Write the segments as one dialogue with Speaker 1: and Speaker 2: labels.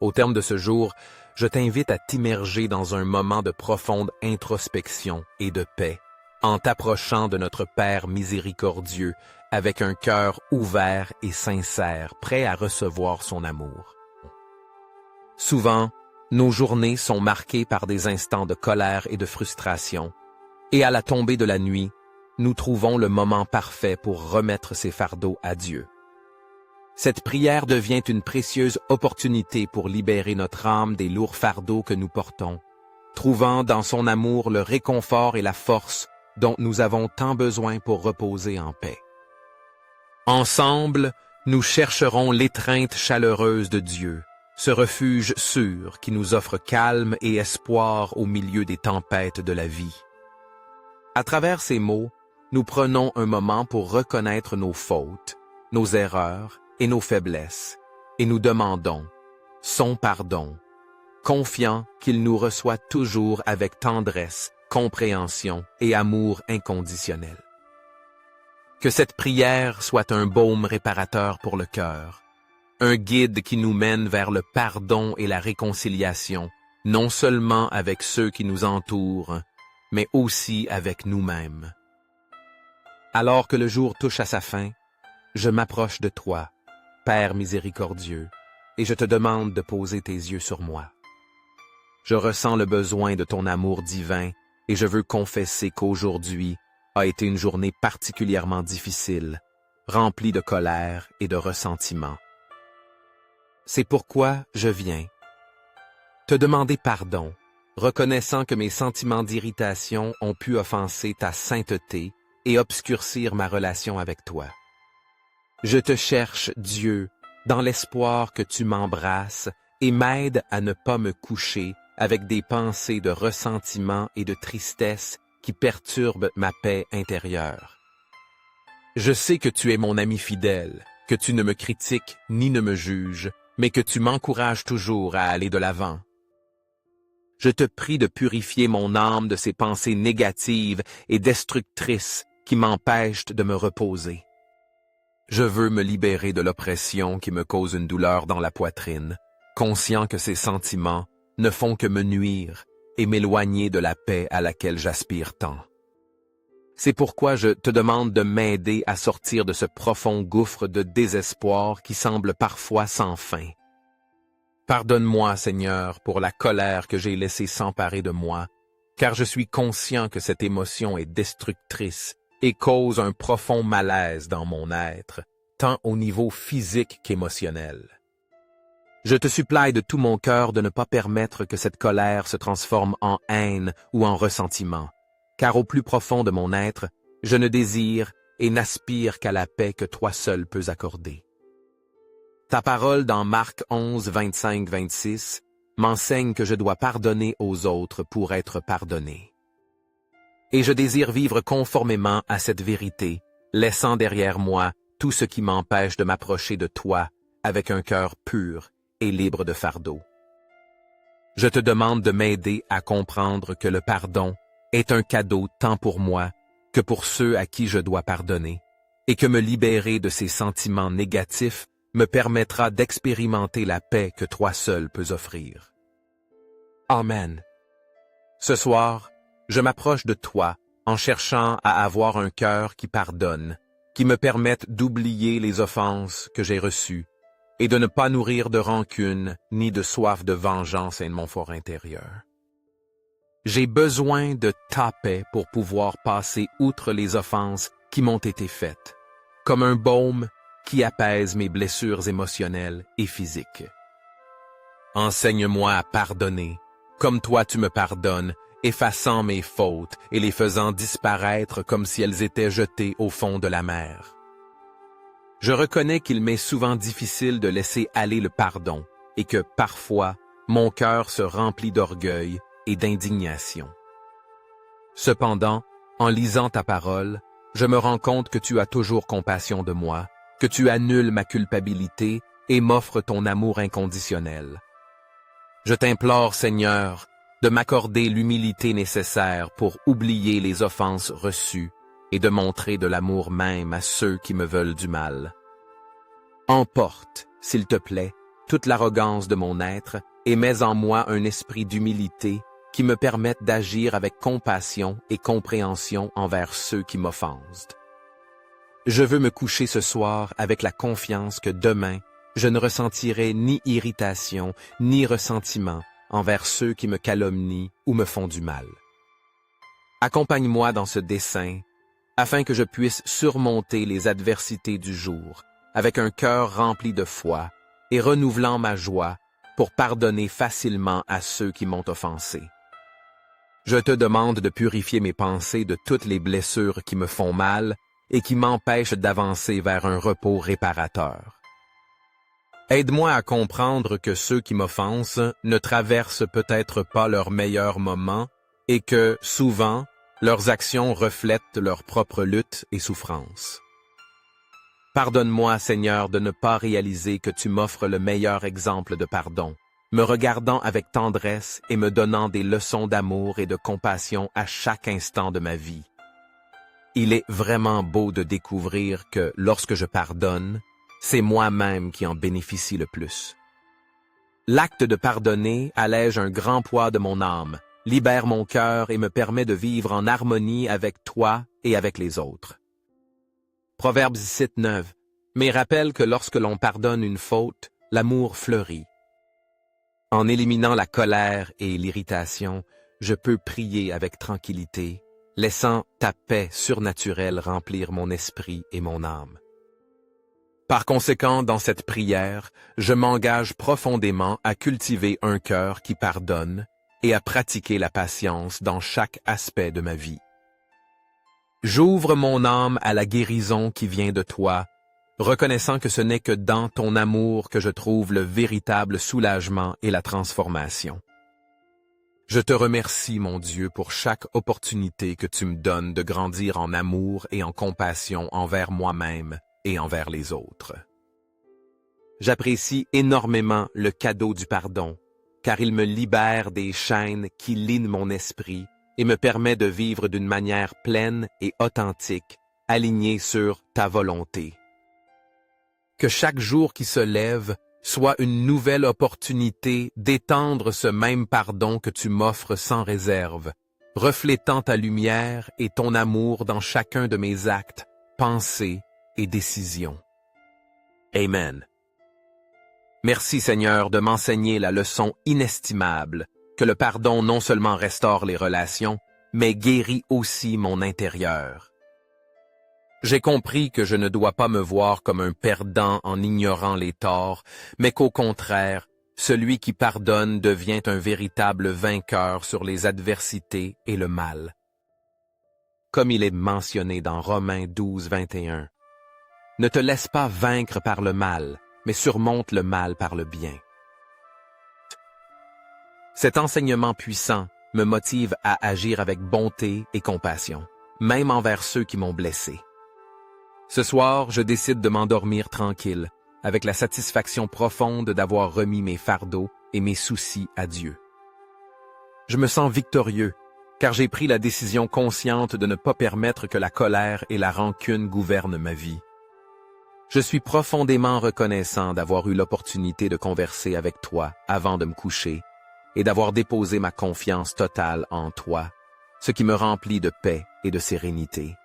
Speaker 1: Au terme de ce jour, je t'invite à t'immerger dans un moment de profonde introspection et de paix, en t'approchant de notre Père miséricordieux avec un cœur ouvert et sincère, prêt à recevoir son amour. Souvent, nos journées sont marquées par des instants de colère et de frustration, et à la tombée de la nuit, nous trouvons le moment parfait pour remettre ces fardeaux à Dieu. Cette prière devient une précieuse opportunité pour libérer notre âme des lourds fardeaux que nous portons, trouvant dans son amour le réconfort et la force dont nous avons tant besoin pour reposer en paix. Ensemble, nous chercherons l'étreinte chaleureuse de Dieu, ce refuge sûr qui nous offre calme et espoir au milieu des tempêtes de la vie. À travers ces mots, nous prenons un moment pour reconnaître nos fautes, nos erreurs et nos faiblesses, et nous demandons son pardon, confiant qu'il nous reçoit toujours avec tendresse, compréhension et amour inconditionnel. Que cette prière soit un baume réparateur pour le cœur, un guide qui nous mène vers le pardon et la réconciliation, non seulement avec ceux qui nous entourent, mais aussi avec nous-mêmes. Alors que le jour touche à sa fin, je m'approche de toi, Père miséricordieux, et je te demande de poser tes yeux sur moi. Je ressens le besoin de ton amour divin et je veux confesser qu'aujourd'hui a été une journée particulièrement difficile, remplie de colère et de ressentiment. C'est pourquoi je viens te demander pardon, reconnaissant que mes sentiments d'irritation ont pu offenser ta sainteté et obscurcir ma relation avec toi. Je te cherche, Dieu, dans l'espoir que tu m'embrasses et m'aides à ne pas me coucher avec des pensées de ressentiment et de tristesse qui perturbent ma paix intérieure. Je sais que tu es mon ami fidèle, que tu ne me critiques ni ne me juges, mais que tu m'encourages toujours à aller de l'avant. Je te prie de purifier mon âme de ces pensées négatives et destructrices qui m'empêchent de me reposer. Je veux me libérer de l'oppression qui me cause une douleur dans la poitrine, conscient que ces sentiments ne font que me nuire et m'éloigner de la paix à laquelle j'aspire tant. C'est pourquoi je te demande de m'aider à sortir de ce profond gouffre de désespoir qui semble parfois sans fin. Pardonne-moi, Seigneur, pour la colère que j'ai laissée s'emparer de moi, car je suis conscient que cette émotion est destructrice et cause un profond malaise dans mon être, tant au niveau physique qu'émotionnel. Je te supplie de tout mon cœur de ne pas permettre que cette colère se transforme en haine ou en ressentiment, car au plus profond de mon être, je ne désire et n'aspire qu'à la paix que toi seul peux accorder. Ta parole dans Marc 11, 25-26 m'enseigne que je dois pardonner aux autres pour être pardonné. Et je désire vivre conformément à cette vérité, laissant derrière moi tout ce qui m'empêche de m'approcher de toi avec un cœur pur et libre de fardeau. Je te demande de m'aider à comprendre que le pardon est un cadeau tant pour moi que pour ceux à qui je dois pardonner, et que me libérer de ces sentiments négatifs me permettra d'expérimenter la paix que toi seul peux offrir. Amen. Ce soir, je m'approche de toi en cherchant à avoir un cœur qui pardonne, qui me permette d'oublier les offenses que j'ai reçues et de ne pas nourrir de rancune ni de soif de vengeance en mon fort intérieur. J'ai besoin de ta paix pour pouvoir passer outre les offenses qui m'ont été faites, comme un baume qui apaise mes blessures émotionnelles et physiques. Enseigne-moi à pardonner, comme toi tu me pardonnes, effaçant mes fautes et les faisant disparaître comme si elles étaient jetées au fond de la mer. Je reconnais qu'il m'est souvent difficile de laisser aller le pardon et que, parfois, mon cœur se remplit d'orgueil et d'indignation. Cependant, en lisant ta parole, je me rends compte que tu as toujours compassion de moi, que tu annules ma culpabilité et m'offres ton amour inconditionnel. Je t'implore, Seigneur, de m'accorder l'humilité nécessaire pour oublier les offenses reçues et de montrer de l'amour même à ceux qui me veulent du mal. Emporte, s'il te plaît, toute l'arrogance de mon être et mets en moi un esprit d'humilité qui me permette d'agir avec compassion et compréhension envers ceux qui m'offensent. Je veux me coucher ce soir avec la confiance que demain, je ne ressentirai ni irritation ni ressentiment envers ceux qui me calomnient ou me font du mal. Accompagne-moi dans ce dessein afin que je puisse surmonter les adversités du jour avec un cœur rempli de foi et renouvelant ma joie pour pardonner facilement à ceux qui m'ont offensé. Je te demande de purifier mes pensées de toutes les blessures qui me font mal et qui m'empêchent d'avancer vers un repos réparateur. Aide-moi à comprendre que ceux qui m'offensent ne traversent peut-être pas leur meilleur moment et que, souvent, leurs actions reflètent leur propre lutte et souffrance. Pardonne-moi, Seigneur, de ne pas réaliser que tu m'offres le meilleur exemple de pardon, me regardant avec tendresse et me donnant des leçons d'amour et de compassion à chaque instant de ma vie. Il est vraiment beau de découvrir que, lorsque je pardonne, c'est moi-même qui en bénéficie le plus. L'acte de pardonner allège un grand poids de mon âme, libère mon cœur et me permet de vivre en harmonie avec toi et avec les autres. Proverbe 17:9, mais rappelle que lorsque l'on pardonne une faute, l'amour fleurit. En éliminant la colère et l'irritation, je peux prier avec tranquillité, laissant ta paix surnaturelle remplir mon esprit et mon âme. Par conséquent, dans cette prière, je m'engage profondément à cultiver un cœur qui pardonne et à pratiquer la patience dans chaque aspect de ma vie. J'ouvre mon âme à la guérison qui vient de toi, reconnaissant que ce n'est que dans ton amour que je trouve le véritable soulagement et la transformation. Je te remercie, mon Dieu, pour chaque opportunité que tu me donnes de grandir en amour et en compassion envers moi-même et envers les autres. J'apprécie énormément le cadeau du pardon, car il me libère des chaînes qui linent mon esprit et me permet de vivre d'une manière pleine et authentique, alignée sur ta volonté. Que chaque jour qui se lève soit une nouvelle opportunité d'étendre ce même pardon que tu m'offres sans réserve, reflétant ta lumière et ton amour dans chacun de mes actes, pensées et décisions. Amen. Merci Seigneur de m'enseigner la leçon inestimable que le pardon non seulement restaure les relations, mais guérit aussi mon intérieur. J'ai compris que je ne dois pas me voir comme un perdant en ignorant les torts, mais qu'au contraire, celui qui pardonne devient un véritable vainqueur sur les adversités et le mal. Comme il est mentionné dans Romains 12:21, « Ne te laisse pas vaincre par le mal, mais surmonte le mal par le bien. » Cet enseignement puissant me motive à agir avec bonté et compassion, même envers ceux qui m'ont blessé. Ce soir, je décide de m'endormir tranquille, avec la satisfaction profonde d'avoir remis mes fardeaux et mes soucis à Dieu. Je me sens victorieux, car j'ai pris la décision consciente de ne pas permettre que la colère et la rancune gouvernent ma vie. Je suis profondément reconnaissant d'avoir eu l'opportunité de converser avec toi avant de me coucher et d'avoir déposé ma confiance totale en toi, ce qui me remplit de paix et de sérénité.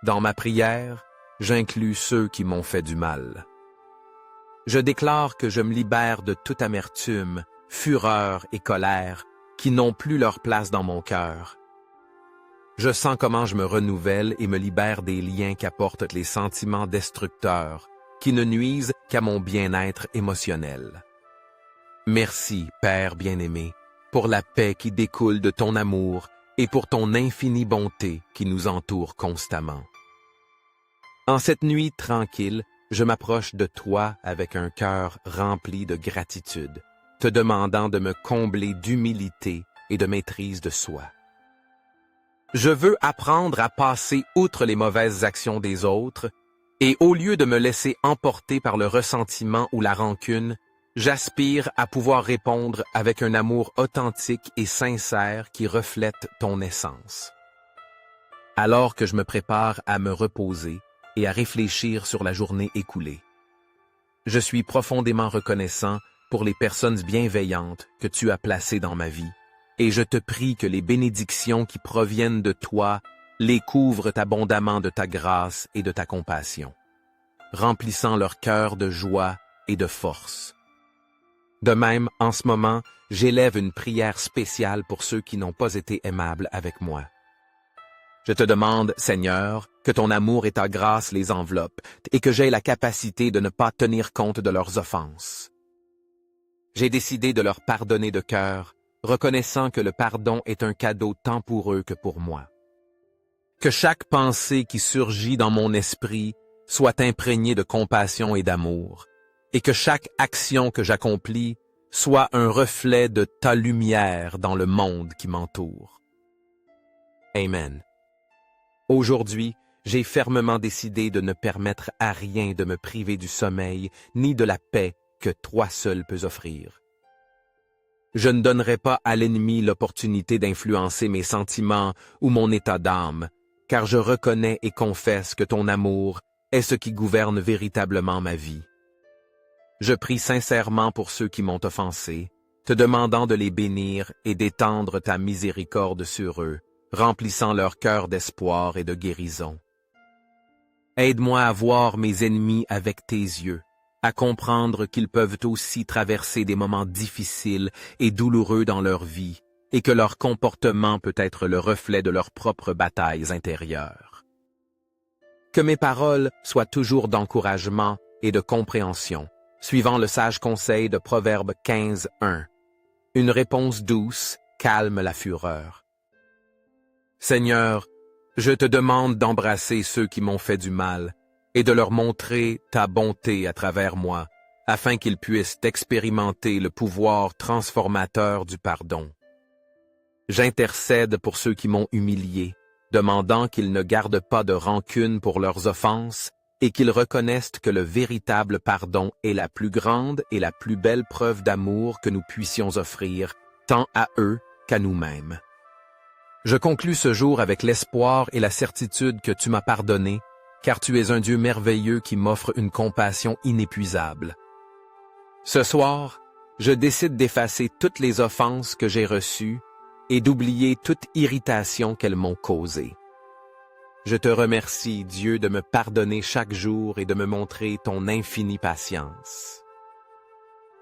Speaker 1: Dans ma prière, j'inclus ceux qui m'ont fait du mal. Je déclare que je me libère de toute amertume, fureur et colère qui n'ont plus leur place dans mon cœur. Je sens comment je me renouvelle et me libère des liens qu'apportent les sentiments destructeurs qui ne nuisent qu'à mon bien-être émotionnel. Merci, Père bien-aimé, pour la paix qui découle de ton amour et pour ton infinie bonté qui nous entoure constamment. En cette nuit tranquille, je m'approche de toi avec un cœur rempli de gratitude, te demandant de me combler d'humilité et de maîtrise de soi. Je veux apprendre à passer outre les mauvaises actions des autres et au lieu de me laisser emporter par le ressentiment ou la rancune, j'aspire à pouvoir répondre avec un amour authentique et sincère qui reflète ton essence. Alors que je me prépare à me reposer et à réfléchir sur la journée écoulée, Je suis profondément reconnaissant pour les personnes bienveillantes que tu as placées dans ma vie, et je te prie que les bénédictions qui proviennent de toi les couvrent abondamment de ta grâce et de ta compassion, remplissant leur cœur de joie et de force. De même, en ce moment, j'élève une prière spéciale pour ceux qui n'ont pas été aimables avec moi. Je te demande, Seigneur, que ton amour et ta grâce les enveloppent et que j'aie la capacité de ne pas tenir compte de leurs offenses. J'ai décidé de leur pardonner de cœur, reconnaissant que le pardon est un cadeau tant pour eux que pour moi. Que chaque pensée qui surgit dans mon esprit soit imprégnée de compassion et d'amour, et que chaque action que j'accomplis soit un reflet de ta lumière dans le monde qui m'entoure. Amen. Aujourd'hui, j'ai fermement décidé de ne permettre à rien de me priver du sommeil ni de la paix que toi seul peux offrir. Je ne donnerai pas à l'ennemi l'opportunité d'influencer mes sentiments ou mon état d'âme, car je reconnais et confesse que ton amour est ce qui gouverne véritablement ma vie. Je prie sincèrement pour ceux qui m'ont offensé, te demandant de les bénir et d'étendre ta miséricorde sur eux, remplissant leur cœur d'espoir et de guérison. Aide-moi à voir mes ennemis avec tes yeux, à comprendre qu'ils peuvent aussi traverser des moments difficiles et douloureux dans leur vie, et que leur comportement peut être le reflet de leurs propres batailles intérieures. Que mes paroles soient toujours d'encouragement et de compréhension, suivant le sage conseil de Proverbe 15:1. Une réponse douce calme la fureur. Seigneur, je te demande d'embrasser ceux qui m'ont fait du mal et de leur montrer ta bonté à travers moi, afin qu'ils puissent expérimenter le pouvoir transformateur du pardon. J'intercède pour ceux qui m'ont humilié, demandant qu'ils ne gardent pas de rancune pour leurs offenses et qu'ils reconnaissent que le véritable pardon est la plus grande et la plus belle preuve d'amour que nous puissions offrir, tant à eux qu'à nous-mêmes. Je conclus ce jour avec l'espoir et la certitude que tu m'as pardonné, car tu es un Dieu merveilleux qui m'offre une compassion inépuisable. Ce soir, je décide d'effacer toutes les offenses que j'ai reçues et d'oublier toute irritation qu'elles m'ont causée. Je te remercie, Dieu, de me pardonner chaque jour et de me montrer ton infinie patience.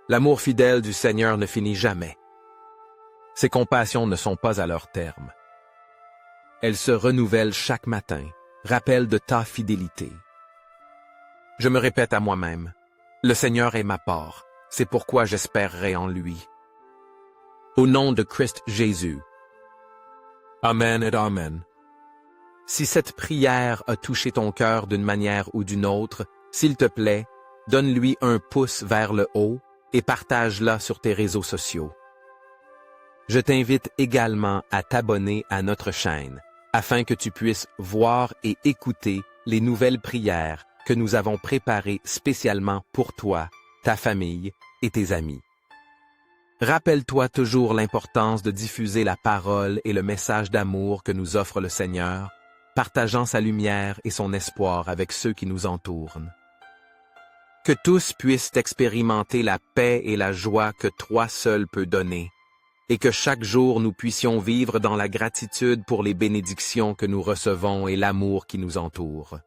Speaker 1: L'amour fidèle du Seigneur ne finit jamais. Ses compassions ne sont pas à leur terme. Elles se renouvellent chaque matin, rappellent de ta fidélité. Je me répète à moi-même, le Seigneur est ma part, c'est pourquoi j'espérerai en lui. Au nom de Christ Jésus. Amen et Amen. Si cette prière a touché ton cœur d'une manière ou d'une autre, s'il te plaît, donne-lui un pouce vers le haut et partage-la sur tes réseaux sociaux. Je t'invite également à t'abonner à notre chaîne, afin que tu puisses voir et écouter les nouvelles prières que nous avons préparées spécialement pour toi, ta famille et tes amis. Rappelle-toi toujours l'importance de diffuser la parole et le message d'amour que nous offre le Seigneur, partageant sa lumière et son espoir avec ceux qui nous entourent. Que tous puissent expérimenter la paix et la joie que toi seul peux donner, et que chaque jour nous puissions vivre dans la gratitude pour les bénédictions que nous recevons et l'amour qui nous entoure.